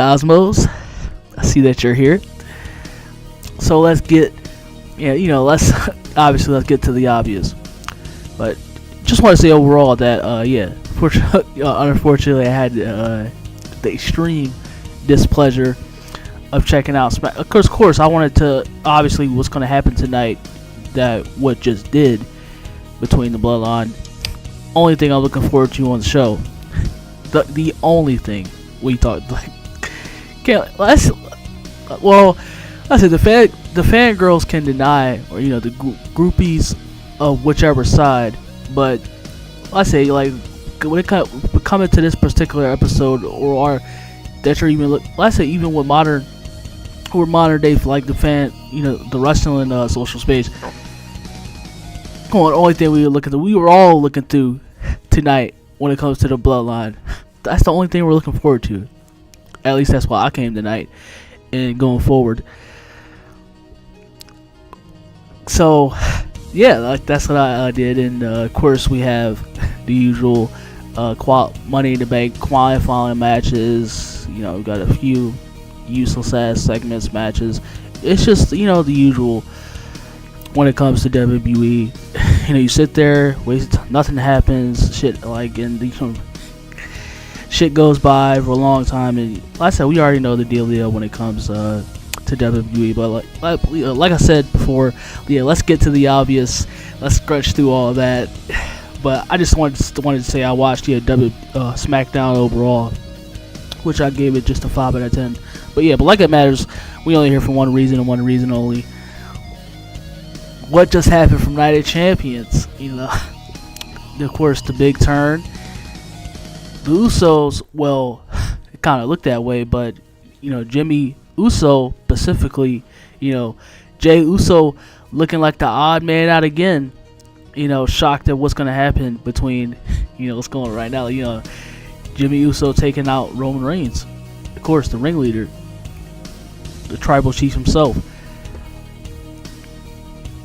Cosmos. I see that you're here. So let's get, let's let's get to the obvious. But just want to say overall that, unfortunately, I had the extreme displeasure of checking out Smack. Of course, I wanted to, obviously, what's going to happen tonight, that what just did between the Bloodline. Only thing I'm looking forward to on the show. The only thing we thought, I said the fangirls can deny, or the groupies of whichever side, but I say, like, when it coming to this particular episode, or that you're even even with modern day, like the fan, the wrestling social space. Come on, the only thing we were all looking through tonight when it comes to the Bloodline. That's the only thing we're looking forward to. At least that's why I came tonight and going forward. So, yeah, like that's what I did. And of course, we have the usual Money in the Bank qualifying matches. We got a few useless ass segments matches. It's just the usual when it comes to WWE. You sit there, nothing happens. Shit shit goes by for a long time, and like I said, we already know the deal when it comes to WWE. But like I said before, let's get to the obvious. Let's scratch through all of that. But I just wanted to say I watched SmackDown overall, which I gave it just a 5 out of 10. But like it matters, we only here for one reason and one reason only. What just happened from Night of Champions? Of course, the big turn. The Usos, well, it kind of looked that way, but Jimmy Uso specifically, Jey Uso looking like the odd man out again. Shocked at what's gonna happen between, what's going on right now. Jimmy Uso taking out Roman Reigns, of course, the ringleader, the tribal chief himself.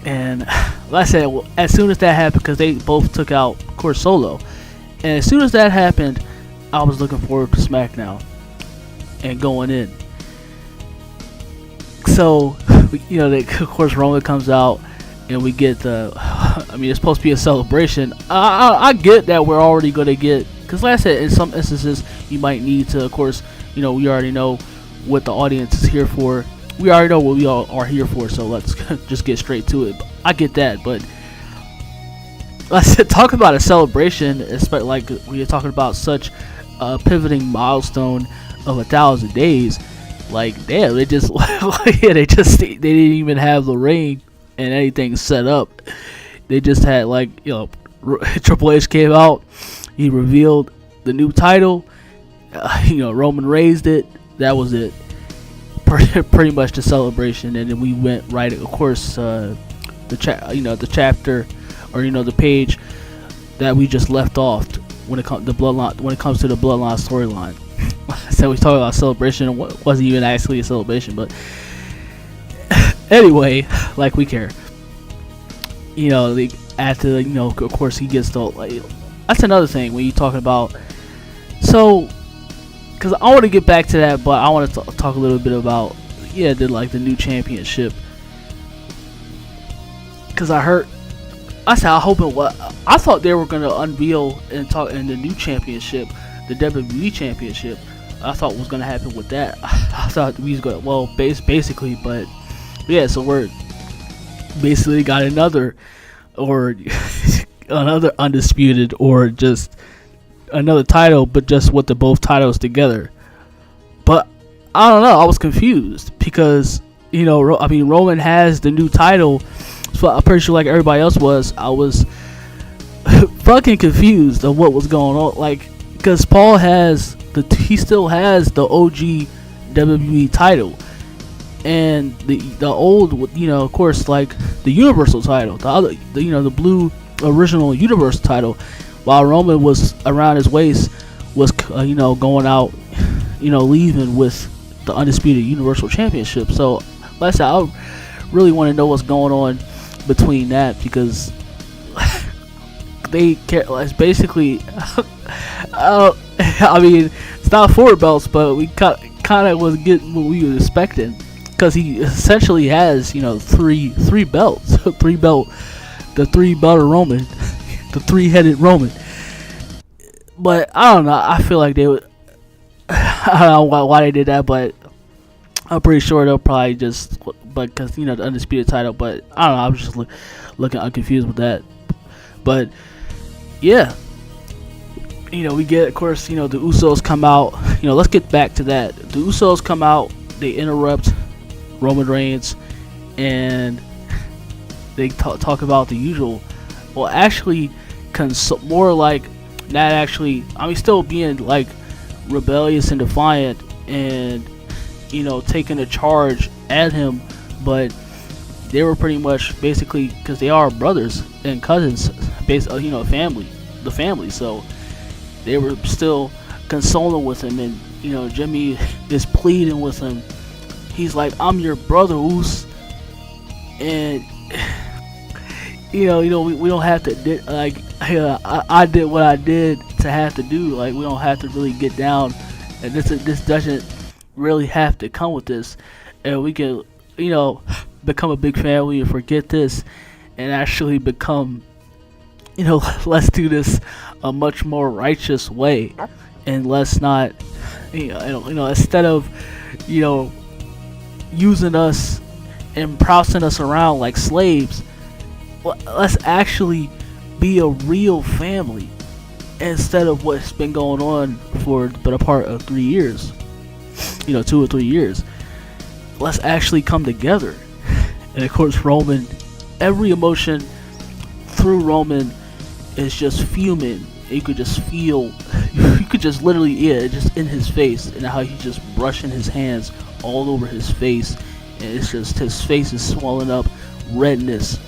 And like I said, as soon as that happened, because they both took out, of course, Solo. And as soon as that happened, I was looking forward to SmackDown and going in. So, of course, Roman comes out and we get it's supposed to be a celebration. I get that we're already going to get, because like I said, in some instances, you might need to, of course, we already know what the audience is here for. We already know what we all are here for, so let's just get straight to it. I get that, but like I said, talk about a celebration, especially like when you're talking about such a pivoting milestone of 1,000 days. Like, damn, they didn't even have the ring and anything set up. They just had Triple H came out, he revealed the new title, Roman raised it. That was it. Pretty much the celebration, and then we went right. Of course, the chapter, or the page that we just left off when it comes to Bloodline. When it comes to the Bloodline storyline, so we talking about celebration. It wasn't even actually a celebration, but anyway, like we care. After of course he gets the. That's another thing when you talking about. So. Because I want to get back to that, but I want to talk a little bit about the new championship. Because I thought they were gonna unveil and talk in the new championship, the WWE championship. I thought was gonna happen with that. I thought we was going basically, but so we're basically got another undisputed, or just another title, but just with the both titles together. But I don't know, I was confused because Roman has the new title, so I'm pretty sure like everybody else was. I was fucking confused of what was going on, because Paul he still has the OG WWE title, and the old, of course, like the Universal title, the other, the blue original Universal title. While Roman was around his waist, was going out, leaving with the undisputed Universal Championship. So, like I said, I really want to know what's going on between that, because they care. It's basically, it's not 4 belts, but we kind kind of was getting what we were expecting, because he essentially has three belts, the 3-belter Roman, the 3-headed Roman. But I don't know. I feel like they would. I don't know why they did that, but I'm pretty sure they'll probably just, but because the undisputed title. But I don't know. I'm just looking confused with that. But yeah, we get, of course, the Usos come out. Let's get back to that. The Usos come out. They interrupt Roman Reigns, and they talk about the usual. Well, actually, more like not actually. I mean, still being like rebellious and defiant, and taking a charge at him, but they were pretty much basically, because they are brothers and cousins, family, the family. So they were still consoling with him, and Jimmy is pleading with him. He's like, "I'm your brother, Oos," and we don't have to like. I did what I did to have to do. Like, we don't have to really get down, and this doesn't really have to come with this, and we can become a big family and forget this, and actually become let's do this a much more righteous way, and let's not instead of using us and browsing us around like slaves, let's actually be a real family instead of what's been going on for the better part of 3 years, 2 or 3 years. Let's actually come together. And of course, Roman, every emotion through Roman is just fuming. You could just feel, you could just literally, just in his face, and how he's just brushing his hands all over his face, and it's just, his face is swelling up, redness,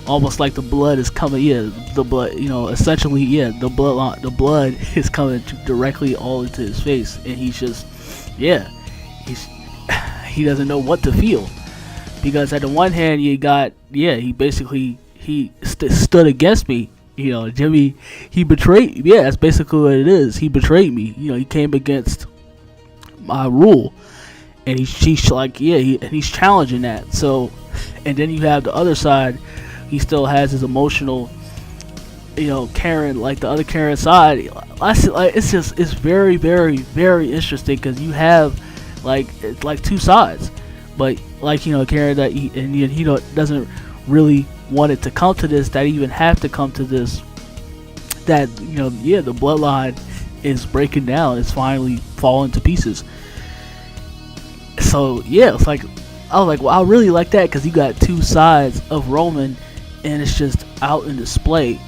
almost like the blood is coming. The blood, essentially, the blood is coming directly all into his face, and he's just, he doesn't know what to feel, because at the one hand you got, he basically stood against me. Jimmy, he betrayed. Yeah, that's basically what it is. He betrayed me. He came against my rule, and he's like, he's challenging that. So, and then you have the other side. He still has his emotional, Karen, like the other Karen side. It's very, very, very interesting, because you have it's like two sides, but Karen that he doesn't really want it to come to this, that even have to come to this, that the bloodline is breaking down, it's finally falling to pieces. So it's like, I was like, well, I really like that, because you got two sides of Roman, and it's just out in display,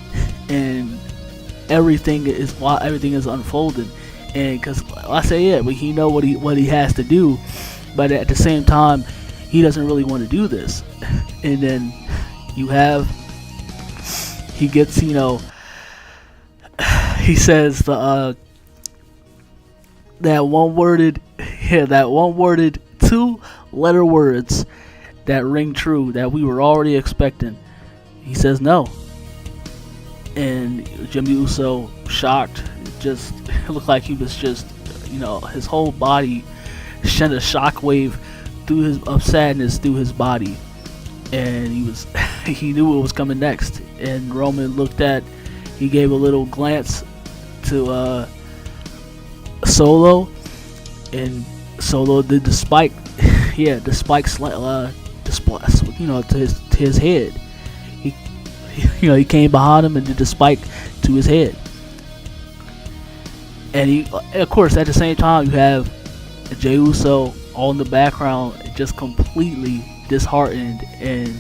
and everything is unfolding, and because I say, but he know what he has to do, but at the same time he doesn't really want to do this. And then you have, he gets, he says that one worded 2-letter words that ring true, that we were already expecting. He says no, and Jimmy Uso, shocked, just looked like he was just, his whole body sent a shockwave of sadness through his body, and he knew what was coming next. And Roman he gave a little glance to Solo, and Solo did the spike, the spike to his head. He came behind him and did the spike to his head. And he, of course, at the same time, you have Jey Uso all in the background, just completely disheartened, and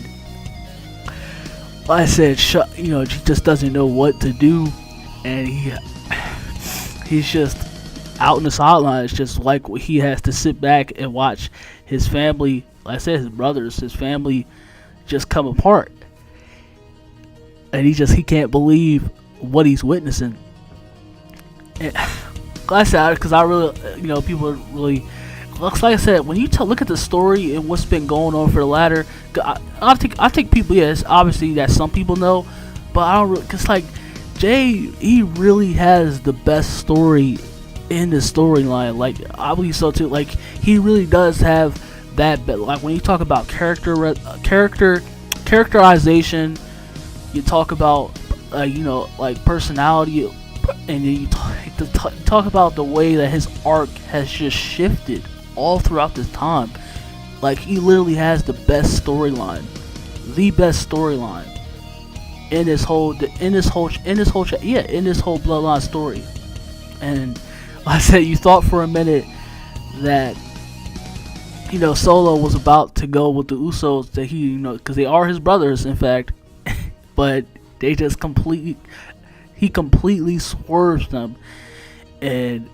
like I said, he just doesn't know what to do, and he's just out in the sidelines, just like he has to sit back and watch his family, like I said, his brothers, his family, just come apart, and he can't believe what he's witnessing. And like I said, because I really, people are really, like I said, when you look at the story and what's been going on for the ladder, I think people, it's obviously that some people know, but I don't really, because Jay, he really has the best story in the storyline. Like, I believe so too. Like, he really does have that. But like, when you talk about characterization, you talk about like personality, and you talk about the way that his arc has just shifted all throughout this time. Like, he literally has the best storyline, in this whole bloodline story. And like I said, you thought for a minute that Solo was about to go with the Usos, that because they are his brothers, in fact, but they just completely swerves them, and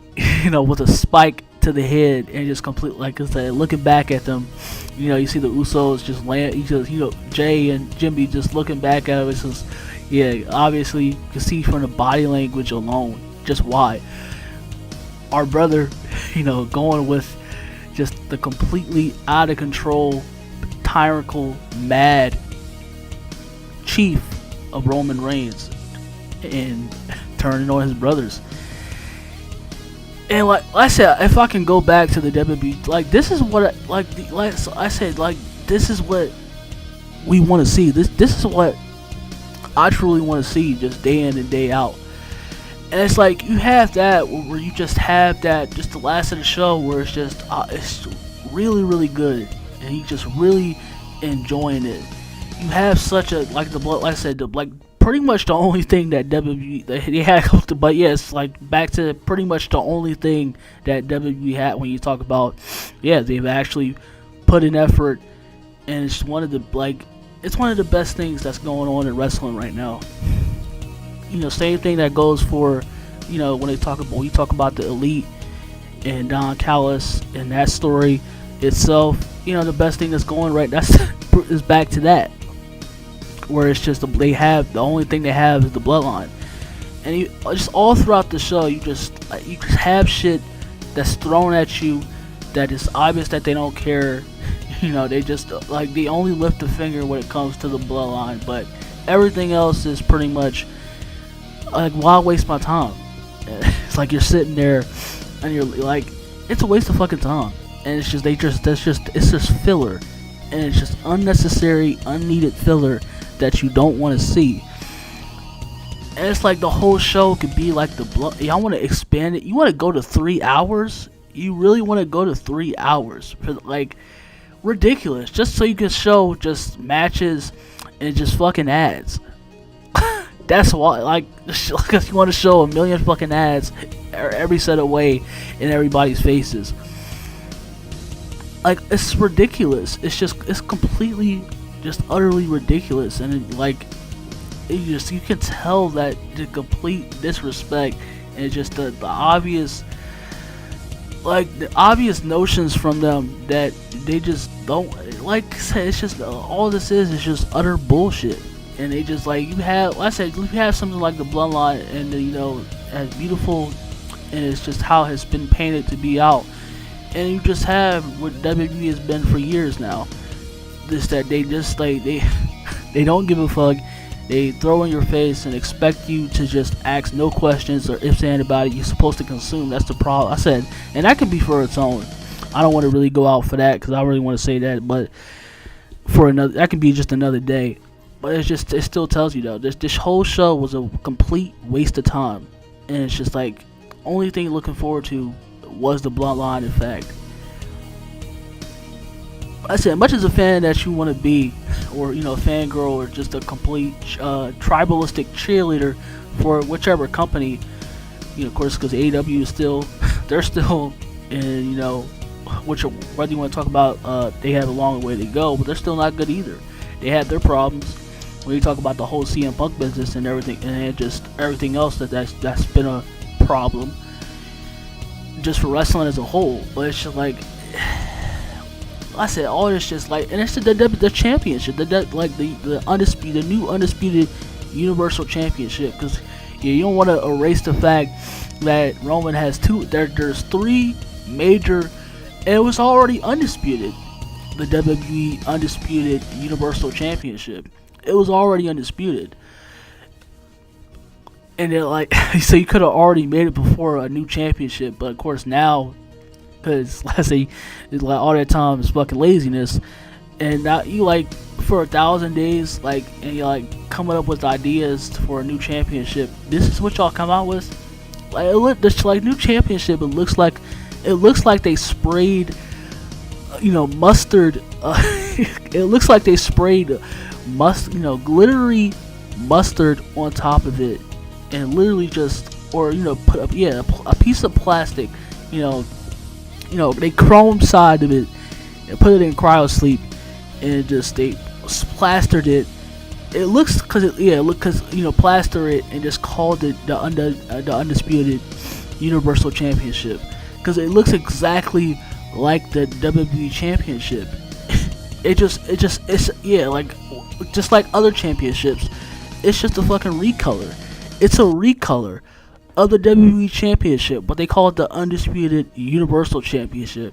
with a spike to the head, and just like I said, looking back at them, you see the Usos just land. Jay and Jimmy just looking back at him. It's just, obviously you can see from the body language alone just why our brother, going with just the completely out of control, tyrannical, mad chief of Roman Reigns, and turning on his brothers. And like I said, if I can go back to the WWE, like, this is what this is what we want to see. This is what I truly want to see, just day in and day out. And it's like, you have that where you just have that, just the last of the show, where it's just it's really, really good, and you just really enjoying it. You have such a, like I said, pretty much the only thing that WWE they had, but yes, like, back to pretty much the only thing that WWE had when you talk about, they've actually put in effort, and it's one of the best things that's going on in wrestling right now. Same thing that goes for, when you talk about the Elite and Don Callis and that story itself. The best thing that's going right, is back to that, where it's just the only thing they have is the bloodline, and you just all throughout the show, you just have shit that's thrown at you that is obvious that they don't care. They just they only lift a finger when it comes to the bloodline, but everything else is pretty much like, why waste my time? It's like you're sitting there and you're like, it's a waste of fucking time, and it's just it's just filler, and it's just unnecessary, unneeded filler that you don't want to see. And it's like the whole show could be like y'all want to expand it. You want to go to 3 hours? You really want to go to 3 hours for, like, ridiculous, just so you can show just matches and just fucking ads? That's why, because you want to show a million fucking ads every set away in everybody's faces. Like, it's ridiculous. It's completely, just utterly ridiculous, and you can tell that the complete disrespect, and just the obvious, the obvious notions from them that they just don't, like I said, it's just, all this is just utter bullshit. And they just, you have something like the bloodline, and as beautiful, and it's just how it's been painted to be out, and you just have what WWE has been for years now. This, that they just they don't give a fuck. They throw in your face and expect you to just ask no questions or ifs and about it. You're supposed to consume. That's the problem. I said, and that can be for its own. I don't want to really go out for that, because I really want to say that, but that can be just another day. But it still tells you, though, this whole show was a complete waste of time, and it's just like, only thing you're looking forward to was the bloodline. In fact, I said, much as a fan that you want to be, or fangirl, or just a complete tribalistic cheerleader for whichever company, of course, because AEW is still, they're still in, whether you want to talk about, they have a long way to go, but they're still not good either. They had their problems. When you talk about the whole CM Punk business and everything, and just everything else that's been a problem, just for wrestling as a whole. But it's just like, I said, all this just and it's the championship, the new undisputed Universal Championship, because you don't want to erase the fact that Roman has there's 3 major, and it was already undisputed. The WWE Undisputed Universal Championship. It was already undisputed. And then like, so you could have already made it before a new championship, but of course now, because let's say, it's like all that time is fucking laziness, and now you like for 1,000 days, like, and you're like coming up with ideas for a new championship. This is what y'all come out with. Like this like new championship. It looks like they sprayed, mustard. It looks like they sprayed glittery mustard on top of it, and literally just, or put up, a piece of plastic, they chrome side of it and put it in cryo sleep, and just they plastered it. It looks plaster it and just called it the undisputed Universal Championship, because it looks exactly like the WWE Championship. Just like other championships, it's just a fucking recolor. It's a recolor of the WWE Championship, but they call it the Undisputed Universal Championship.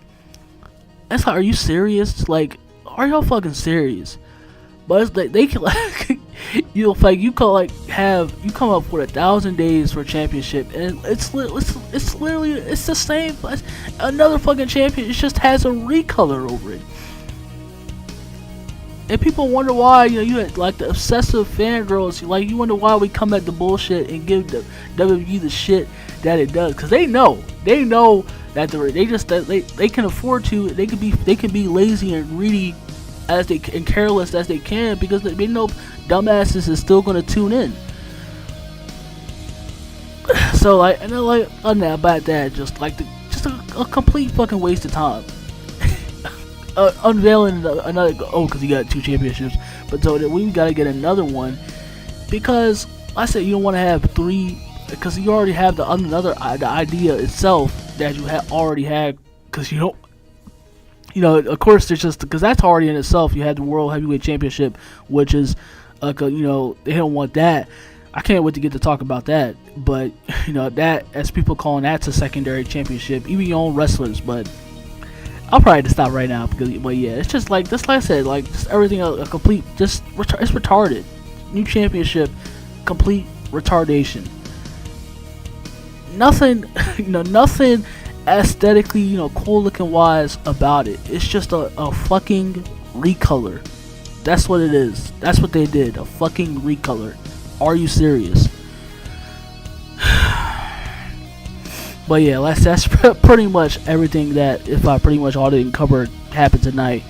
That's how. Are you serious? Like, are y'all fucking serious? But it's like they can like, you come up with 1,000 days for a championship, and it's literally the same. It's another fucking champion. It just has a recolor over it. And people wonder why, you had like the obsessive fangirls, like, you wonder why we come at the bullshit and give the WWE the shit that it does, because they know that they can afford to. They can be lazy and greedy and careless as they can, because they know dumbasses is still gonna tune in. So like, and then like, about that, just a complete fucking waste of time. Unveiling another, because you got 2 championships, but so that we gotta get another one, because I said you don't want to have 3, because you already have the idea itself that you already had, because you don't, of course there's just, because that's already in itself. You had the World Heavyweight Championship, which is, they don't want that. I can't wait to get to talk about that, but that, as people calling that's a secondary championship, even your own wrestlers, but I'll probably have to stop right now, because, but yeah, it's just like I said, like, just everything a complete, it's retarded. New championship, complete retardation. Nothing, nothing aesthetically, cool looking wise about it. It's just a fucking recolor. That's what it is. That's what they did. A fucking recolor. Are you serious? But yeah, that's pretty much everything that, if I pretty much all didn't cover, happened tonight.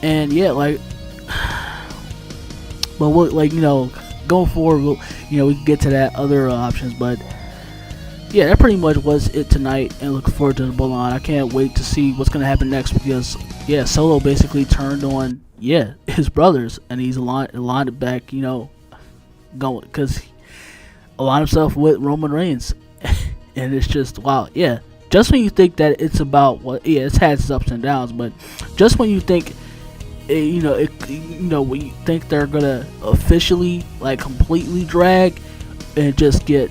And yeah, like, but we'll, like, going forward, we can get to that other options. But yeah, that pretty much was it tonight, and looking forward to the Bloodline. I can't wait to see what's gonna happen next, because yeah, Solo basically turned on his brothers, and he's aligned it back, going, because he aligned himself with Roman Reigns. And it's just, wow, yeah. Just when you think that it's about it's had its ups and downs, but just when you think, when you think they're gonna officially, like, completely drag and just get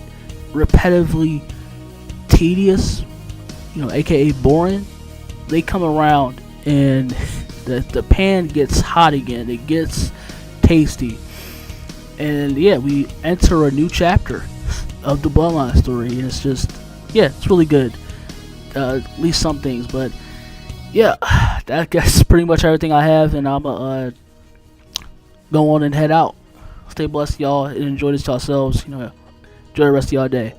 repetitively tedious, aka boring, they come around and the pan gets hot again. It gets tasty, and yeah, we enter a new chapter of the Bloodline story, and it's just, it's really good. At least some things, but yeah, that's pretty much everything I have, and I'm gonna go on and head out. Stay blessed, y'all, and enjoy this yourselves. Enjoy the rest of y'all day.